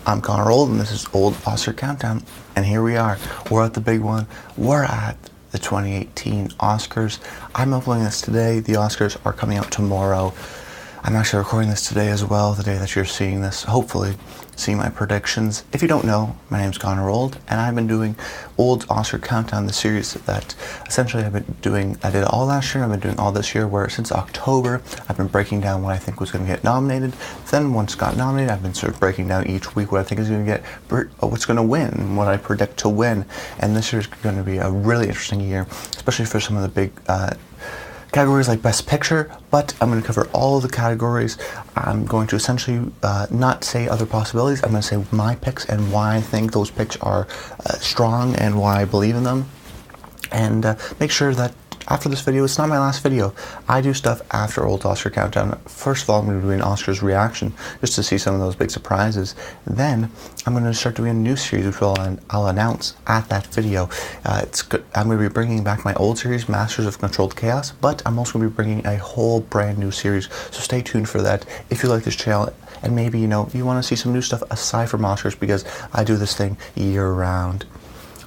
I'm Connor Old, and this is Old Oscar Countdown. And here we are. We're at the big one. We're at the 2018 Oscars. I'm uploading this today. The Oscars are coming out tomorrow. I'm actually recording this today as well, the day that you're seeing this, hopefully, seeing my predictions. If you don't know, my name's Connor Old, and I've been doing Old Oscar Countdown, the series that essentially I've been doing. I did all last year, I've been doing all this year, where since October, I've been breaking down what I think was going to get nominated. Then once it got nominated, I've been sort of breaking down each week what I think is going to get, what's going to win, what I predict to win. And this year is going to be a really interesting year, especially for some of the big categories like Best Picture, but I'm going to cover all of the categories. I'm going to essentially not say other possibilities. I'm going to say my picks and why I think those picks are strong and why I believe in them. And make sure that after this video, it's not my last video. I do stuff after Old Oscar Countdown. First of all, I'm going to do an Oscars reaction just to see some of those big surprises. Then I'm going to start doing a new series, which I'll announce at that video. I'm going to be bringing back my old series, Masters of Controlled Chaos, but I'm also going to be bringing a whole brand new series. So stay tuned for that if you like this channel. And maybe, you want to see some new stuff aside from Oscars, because I do this thing year round.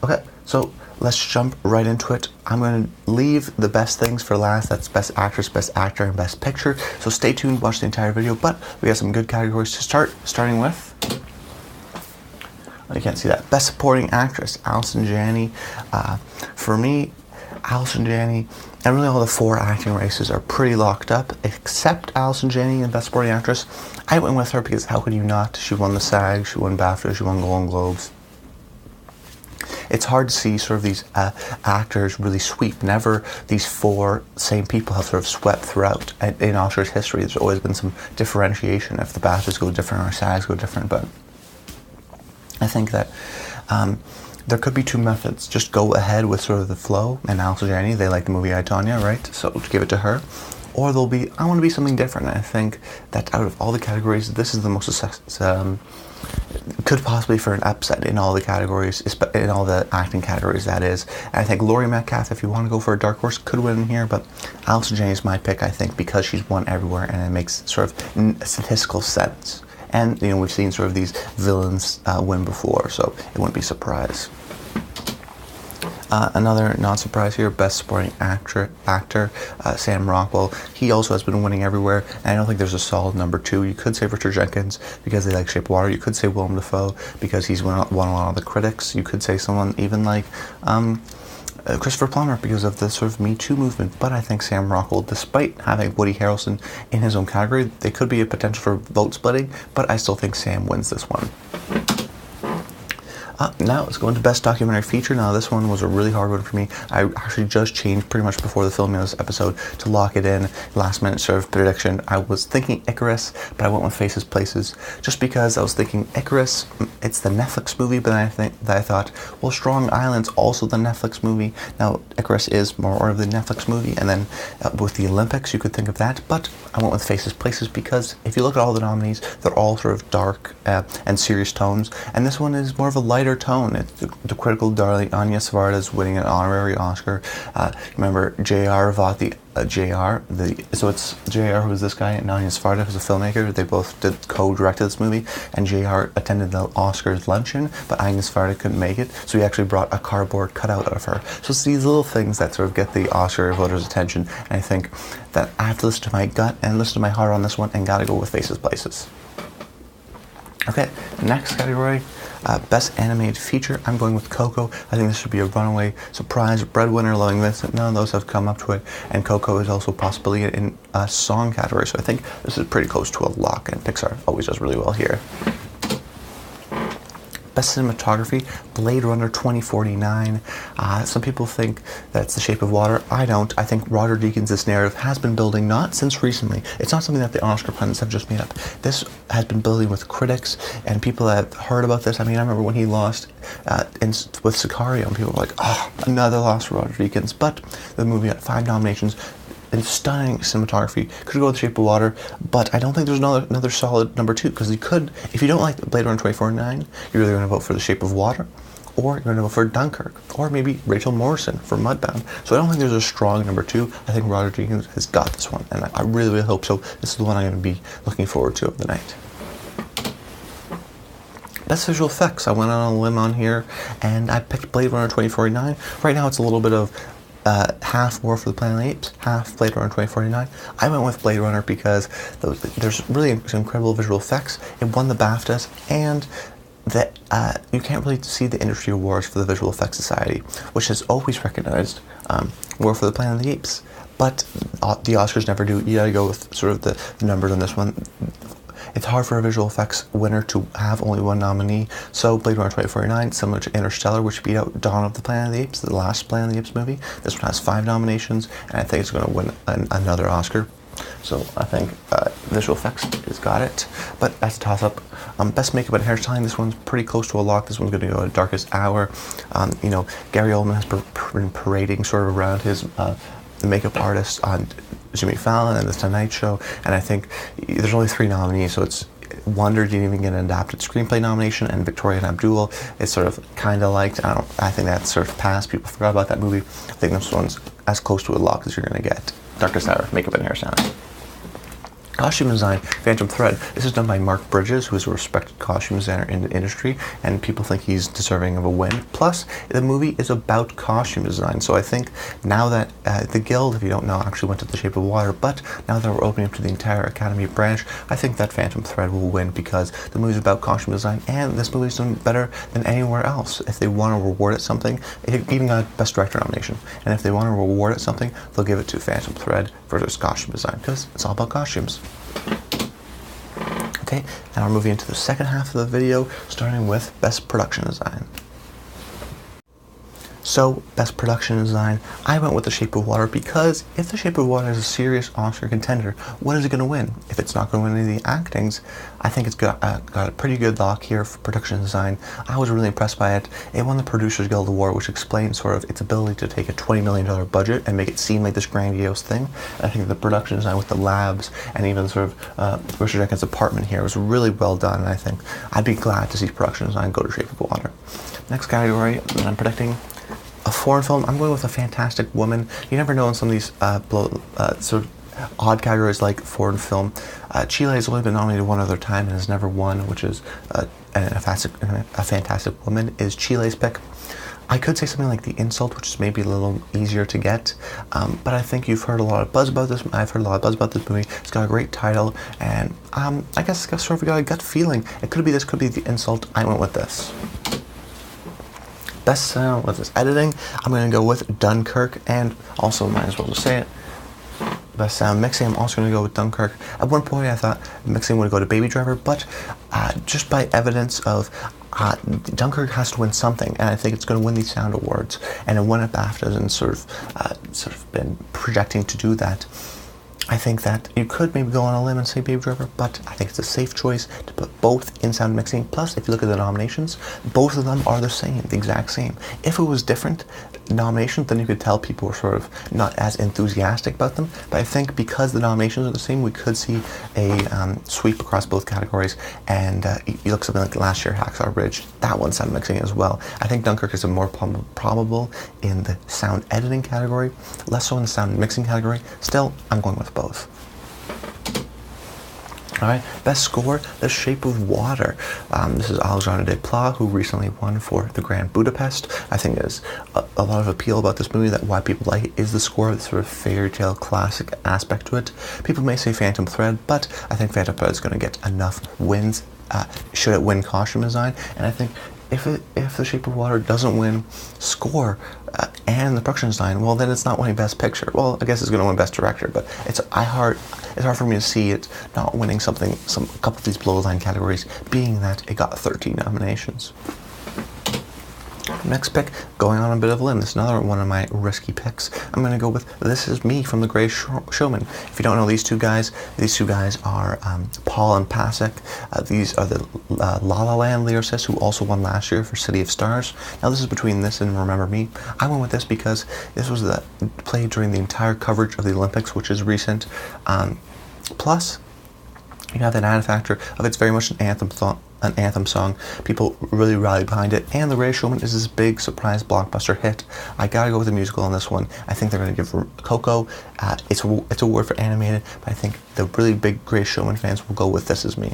Okay, so let's jump right into it. I'm going to leave the best things for last. That's Best Actress, Best Actor, and Best Picture. So stay tuned, watch the entire video. But we got some good categories to start, starting with, you can't see that, Best Supporting Actress, Allison Janney. For me, Allison Janney, and really all the four acting races are pretty locked up, except Allison Janney in Best Supporting Actress. I went with her because how could you not? She won the SAG, she won BAFTA, she won Golden Globes. It's hard to see sort of these actors really sweep. Never these four same people have sort of swept throughout. In Oscars history, there's always been some differentiation if the BAFTAs go different or SAGs go different, but I think that there could be two methods. Just go ahead with sort of the flow, and Allison Janney, they like the movie I, Tonya, right? So give it to her. Or there'll be, I want to be something different. And I think that out of all the categories, this is the most could possibly for an upset in all the categories, in all the acting categories, that is. And I think Laurie Metcalf, if you want to go for a dark horse, could win here, but Allison Janney is my pick, I think, because she's won everywhere and it makes sort of statistical sense. And, we've seen sort of these villains win before, so it wouldn't be a surprise. Another non-surprise here, Best Supporting Actor, Sam Rockwell. He also has been winning everywhere, and I don't think there's a solid number two. You could say Richard Jenkins because they like Shape of Water. You could say Willem Dafoe because he's won a lot of the critics. You could say someone even like Christopher Plummer because of the sort of Me Too movement. But I think Sam Rockwell, despite having Woody Harrelson in his own category, they could be a potential for vote splitting, but I still think Sam wins this one. Now let's go into Best Documentary Feature. Now this one was a really hard one for me. I actually just changed pretty much before the filming of this episode to lock it in. Last minute sort of prediction. I was thinking Icarus, but I went with Faces Places just because I was thinking Icarus, it's the Netflix movie, but then I thought, well, Strong Island's also the Netflix movie. Now Icarus is more of the Netflix movie, and then with the Olympics you could think of that, but I went with Faces Places because if you look at all the nominees, they're all sort of dark and serious tones, and this one is more of a lighter tone. It's the critical darling Anya Svarda's winning an honorary Oscar. Remember, JR bought the so it's JR, who is this guy, and Anya Svarda, who's a filmmaker. They both co-directed this movie, and JR attended the Oscars luncheon, but Anya Svarda couldn't make it, so he actually brought a cardboard cutout of her. So it's these little things that sort of get the Oscar voters' attention, and I think that I have to listen to my gut and listen to my heart on this one, and gotta go with Faces Places. Okay, next category, Best Animated Feature. I'm going with Coco. I think this should be a runaway surprise. Breadwinner, Loving Vincent, none of those have come up to it. And Coco is also possibly in a song category. So I think this is pretty close to a lock, and Pixar always does really well here. Best Cinematography, Blade Runner 2049. Some people think that's The Shape of Water. I don't. I think Roger Deakins' narrative has been building, not since recently. It's not something that the Oscar pundits have just made up. This has been building with critics, and people have heard about this. I mean, I remember when he lost with Sicario, and people were like, oh, another loss for Roger Deakins. But the movie got 5 nominations. And stunning cinematography. Could go with The Shape of Water, but I don't think there's another solid number 2, because you could, if you don't like Blade Runner 2049, you're either going to vote for The Shape of Water, or you're going to vote for Dunkirk, or maybe Rachel Morrison for Mudbound. So I don't think there's a strong number 2. I think Roger Deakins has got this one, and I really, really hope so. This is the one I'm going to be looking forward to of the night. Best visual effects. I went on a limb on here, and I picked Blade Runner 2049. Right now, it's a little bit of half War for the Planet of the Apes, half Blade Runner 2049. I went with Blade Runner because there's really incredible visual effects. It won the BAFTAs, and that you can't really see the industry awards for the Visual Effects Society, which has always recognized War for the Planet of the Apes. But the Oscars never do. You gotta go with sort of the numbers on this one. It's hard for a visual effects winner to have only one nominee, so Blade Runner 2049, similar to Interstellar, which beat out Dawn of the Planet of the Apes, the last Planet of the Apes movie. This one has 5 nominations, and I think it's going to win another Oscar. So I think visual effects has got it, but that's a toss-up. Best makeup and hairstyling, this one's pretty close to a lock. This one's going to go to Darkest Hour. You know, Gary Oldman has been parading sort of around his the makeup artist on Jimmy Fallon and The Tonight Show, and I think there's only 3 nominees, so it's Wonder didn't even get an adapted screenplay nomination, and Victoria and Abdul is sort of kind of liked. I think that's sort of passed. People forgot about that movie. I think this one's as close to a lock as you're going to get. Darkest Hour, makeup and hairstyling. Costume design, Phantom Thread. This is done by Mark Bridges, who is a respected costume designer in the industry, and people think he's deserving of a win. Plus, the movie is about costume design, so I think now that the Guild, if you don't know, actually went to The Shape of Water, but now that we're opening up to the entire Academy branch, I think that Phantom Thread will win because the movie's about costume design, and this movie's done better than anywhere else. If they want to reward it something, it even got Best Director nomination, and if they want to reward it something, they'll give it to Phantom Thread versus costume design, because it's all about costumes. Okay, now we're moving into the second half of the video, starting with Best Production Design. So, Best Production Design, I went with The Shape of Water because if The Shape of Water is a serious Oscar contender, what is it going to win? If it's not going to win any of the actings, I think it's got a pretty good lock here for production design. I was really impressed by it. It won the Producers Guild Award, which explains sort of its ability to take a $20 million budget and make it seem like this grandiose thing. I think the production design with the labs and even sort of Richard Jenkins' apartment here was really well done, and I think I'd be glad to see production design go to Shape of Water. Next category that I'm predicting, a foreign film. I'm going with A Fantastic Woman. You never know in some of these sort of odd categories like foreign film. Chile has only been nominated one other time and has never won, which is A Fantastic Woman is Chile's pick. I could say something like The Insult, which is maybe a little easier to get, but I think you've heard a lot of buzz about this. I've heard a lot of buzz about this movie. It's got a great title, and I guess it's sort of got a gut feeling. It could be this, could be The Insult. I went with this. Best sound, what's this, editing? I'm going to go with Dunkirk, and also might as well just say it. Best sound mixing, I'm also going to go with Dunkirk. At one point I thought mixing would go to Baby Driver, but just by evidence of Dunkirk has to win something, and I think it's going to win these sound awards, and it won at BAFTAs and sort of been projecting to do that. I think that you could maybe go on a limb and say Baby Driver, but I think it's a safe choice to put both in sound mixing. Plus, if you look at the nominations, both of them are the same, the exact same. If it was different nominations, then you could tell people were sort of not as enthusiastic about them. But I think because the nominations are the same, we could see a sweep across both categories. And you look something like last year, Hacksaw Ridge, that one sound mixing as well. I think Dunkirk is a more probable in the sound editing category, less so in the sound mixing category. Still, I'm going with both. Alright, best score, The Shape of Water. This is Alexandre Desplat, who recently won for the Grand Budapest. I think there's a lot of appeal about this movie, that why people like it is the score, the sort of fairy tale classic aspect to it. People may say Phantom Thread, but I think Phantom Thread is going to get enough wins, should it win costume design, and I think if The Shape of Water doesn't win score and the production design, well, then it's not winning Best Picture. Well, I guess it's going to win Best Director, but it's hard for me to see it not winning a couple of these below the line categories, being that it got 13 nominations. Next pick, going on a bit of a limb. This is another one of my risky picks. I'm going to go with This Is Me from The Greatest Showman. If you don't know these two guys are Paul and Pasek. These are the La La Land lyricists who also won last year for City of Stars. Now this is between this and Remember Me. I went with this because this was played during the entire coverage of the Olympics, which is recent. Plus, you have that added factor of it's very much an anthem song. People really rally behind it, and The Greatest Showman is this big surprise blockbuster hit. I gotta go with the musical on this one. I think they're gonna give Coco. It's a word for animated, but I think the really big Greatest Showman fans will go with This Is Me.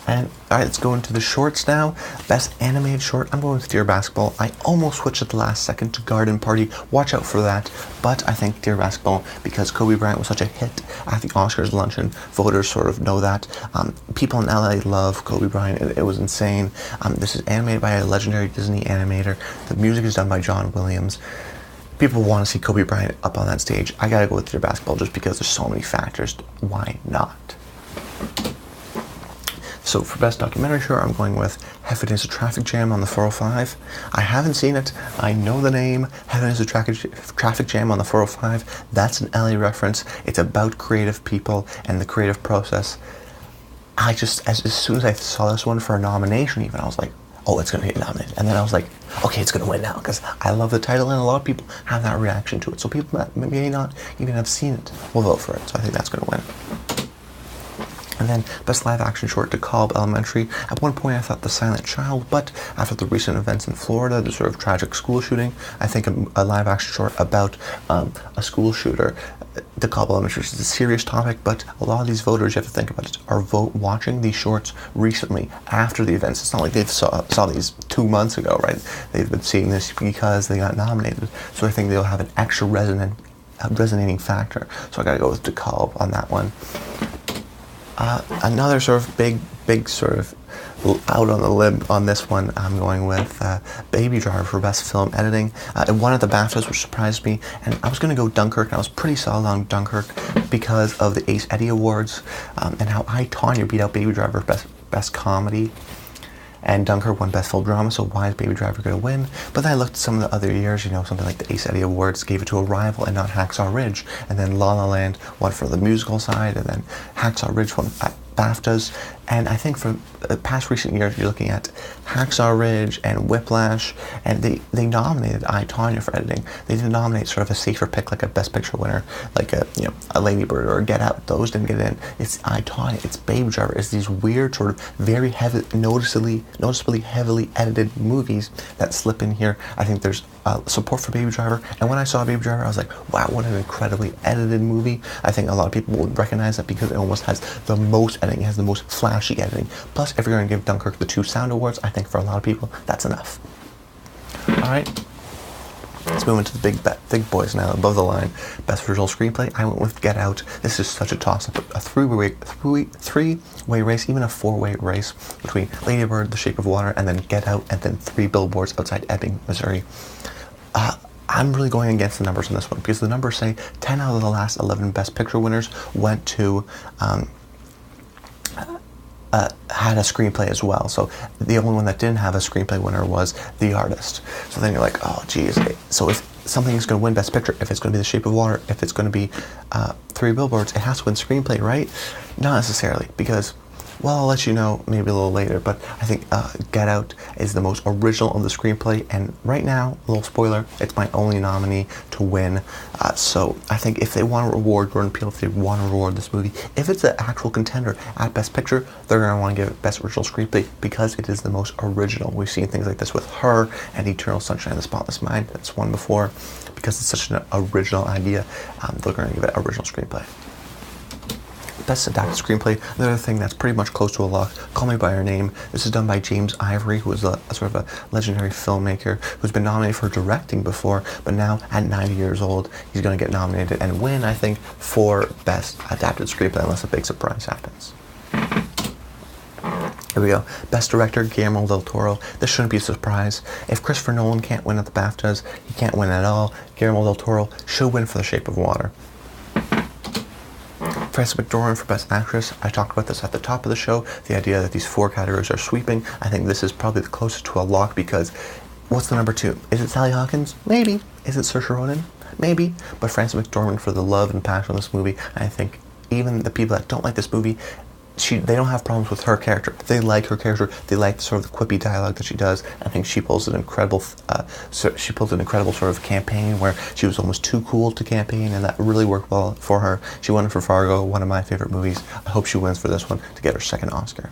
And all right, let's go into the shorts now. Best animated short, I'm going with Dear Basketball. I almost switched at the last second to Garden Party. Watch out for that. But I think Dear Basketball, because Kobe Bryant was such a hit at the Oscars luncheon, voters sort of know that. People in LA love Kobe Bryant. It was insane. This is animated by a legendary Disney animator. The music is done by John Williams. People want to see Kobe Bryant up on that stage. I gotta go with Dear Basketball just because there's so many factors. Why not? So for Best Documentary Short, I'm going with Heaven is a Traffic Jam on the 405. I haven't seen it. I know the name. Heaven is a Traffic Jam on the 405. That's an LA reference. It's about creative people and the creative process. I just, as soon as I saw this one for a nomination even, I was like, oh, it's going to get nominated. And then I was like, okay, it's going to win now because I love the title and a lot of people have that reaction to it. So people that may not even have seen it will vote for it. So I think that's going to win. And then Best Live Action Short, DeKalb Elementary. At one point I thought The Silent Child, but after the recent events in Florida, the sort of tragic school shooting, I think a live action short about a school shooter, DeKalb Elementary is a serious topic, but a lot of these voters, you have to think about it, are watching these shorts recently after the events. It's not like they saw these 2 months ago, right? They've been seeing this because they got nominated. So I think they'll have an extra resonating factor. So I gotta go with DeKalb on that one. Another sort of big sort of out on the limb on this one, I'm going with Baby Driver for Best Film Editing. It won at the BAFTAs, which surprised me, and I was going to go Dunkirk, and I was pretty solid on Dunkirk because of the Ace Eddie Awards and how I, Tonya, beat out Baby Driver for Best Comedy. And Dunkirk won Best Film Drama, so why is Baby Driver going to win? But then I looked at some of the other years, you know, something like the Ace Eddie Awards gave it to Arrival and not Hacksaw Ridge. And then La La Land won for the musical side, and then Hacksaw Ridge won at BAFTAs. And I think for past recent years, you're looking at Hacksaw Ridge and Whiplash, and they nominated I, Tonya for editing. They didn't nominate sort of a safer pick like a Best Picture winner, like a Lady Bird or a Get Out. Those didn't get in. It's I, Tonya. It's Baby Driver. It's these weird sort of very noticeably heavily edited movies that slip in here. I think there's support for Baby Driver, and when I saw Baby Driver, I was like, wow, what an incredibly edited movie. I think a lot of people would recognize that because it almost has the most editing, it has the most flashy editing. Plus, if you're going to give Dunkirk the 2 Sound Awards, I think for a lot of people, that's enough. Alright, let's move into the big boys now, above the line. Best Original Screenplay, I went with Get Out. This is such a toss-up, a three-way race, even a 4-way race between Lady Bird, The Shape of Water, and then Get Out, and then 3 Billboards Outside Ebbing, Missouri. I'm really going against the numbers on this one because the numbers say 10 out of the last 11 Best Picture winners went to had a screenplay as well. So the only one that didn't have a screenplay winner was The Artist. So then you're like, oh geez. So if something is going to win Best Picture, if it's going to be The Shape of Water, if it's going to be 3 Billboards, it has to win screenplay, right? Not necessarily, because, well, I'll let you know maybe a little later, but I think Get Out is the most original of the screenplay, and right now, a little spoiler, it's my only nominee to win. So I think if they want to reward Jordan Peele, if they want to reward this movie, if it's an actual contender at Best Picture, they're going to want to give it Best Original Screenplay because it is the most original. We've seen things like this with Her and Eternal Sunshine of the Spotless Mind. That's won before. Because it's such an original idea, they're going to give it Original Screenplay. Best Adapted Screenplay, another thing that's pretty much close to a lock, Call Me By Your Name. This is done by James Ivory, who is a sort of a legendary filmmaker who's been nominated for directing before, but now at 90 years old, he's going to get nominated and win, I think, for Best Adapted Screenplay, unless a big surprise happens. Here we go. Best Director, Guillermo del Toro. This shouldn't be a surprise. If Christopher Nolan can't win at the BAFTAs, he can't win at all. Guillermo del Toro should win for The Shape of Water. Frances McDormand for Best Actress. I talked about this at the top of the show, the idea that these 4 categories are sweeping. I think this is probably the closest to a lock because what's the number 2? Is it Sally Hawkins? Maybe. Is it Saoirse Ronan? Maybe. But Frances McDormand for the love and passion of this movie, I think even the people that don't like this movie, they don't have problems with her character. They like her character. They like sort of the quippy dialogue that she does. I think she pulls an incredible, sort of campaign where she was almost too cool to campaign, and that really worked well for her. She won for Fargo, one of my favorite movies. I hope she wins for this one to get her 2nd Oscar.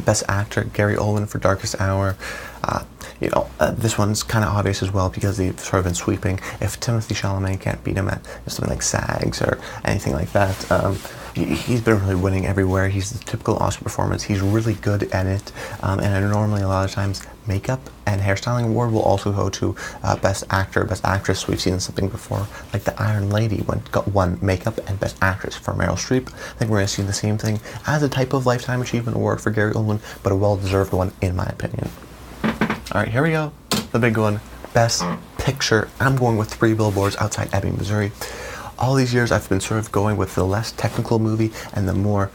Best Actor, Gary Oldman for Darkest Hour. This one's kind of obvious as well because they've sort of been sweeping. If Timothée Chalamet can't beat him at something like SAGs or anything like that, he's been really winning everywhere. He's the typical Oscar performance. He's really good at it. And normally a lot of times makeup and hairstyling award will also go to Best Actor, Best Actress. We've seen something before, like the Iron Lady won makeup and Best Actress for Meryl Streep. I think we're going to see the same thing as a type of Lifetime Achievement Award for Gary Oldman, but a well-deserved one in my opinion. All right, here we go. The big one, Best Picture. I'm going with Three Billboards Outside Ebbing, Missouri. All these years I've been sort of going with the less technical movie and the more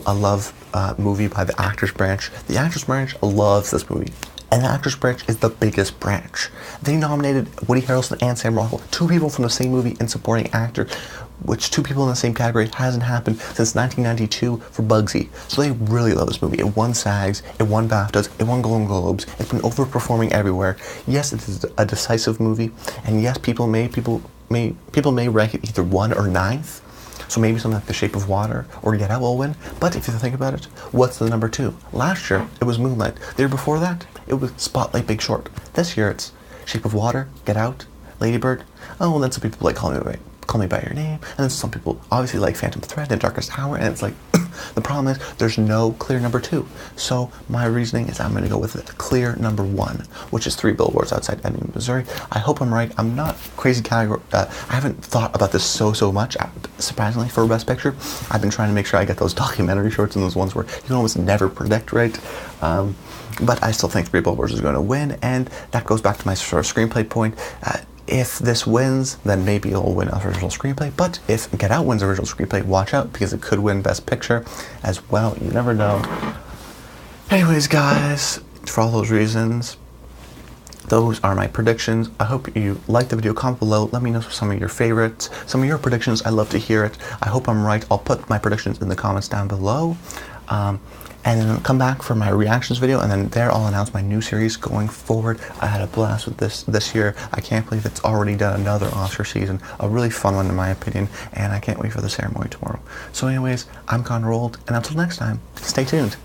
a love movie by the Actors Branch. The Actors Branch loves this movie. And the Actors Branch is the biggest branch. They nominated Woody Harrelson and Sam Rockwell, two people from the same movie in supporting actor, which two people in the same category hasn't happened since 1992 for Bugsy. So they really love this movie. It won SAGs, it won BAFTAs, it won Golden Globes. It's been overperforming everywhere. Yes, it is a decisive movie, and yes, people may rank it either 1 or 9th. So maybe something like The Shape of Water or Get Out will win. But if you think about it, what's the number 2? Last year, it was Moonlight. The year before that, it was Spotlight, Big Short. This year, it's Shape of Water, Get Out, Lady Bird. Oh, and then some people like Call Me By Your Name. And then some people obviously like Phantom Thread and Darkest Hour. And it's like, the problem is there's no clear number 2. So my reasoning is I'm going to go with the clear number 1, which is Three Billboards Outside Ebbing, Missouri. I hope I'm right. I'm not crazy category. I haven't thought about this so much, surprisingly, for Best Picture. I've been trying to make sure I get those documentary shorts and those ones where you can almost never predict right. But I still think Three Billboards is going to win, and that goes back to my sort of screenplay point. If this wins, then maybe it'll win original screenplay. But if Get Out wins original screenplay, watch out, because it could win Best Picture as well. You never know. Anyways, guys, for all those reasons, those are my predictions. I hope you liked the video. Comment below. Let me know some of your favorites, some of your predictions. I'd love to hear it. I hope I'm right. I'll put my predictions in the comments down below. And then I'll come back for my reactions video, and then there I'll announce my new series going forward. I had a blast with this year. I can't believe it's already done another Oscar season. A really fun one in my opinion, and I can't wait for the ceremony tomorrow. So anyways, I'm Connor Old, and until next time, stay tuned.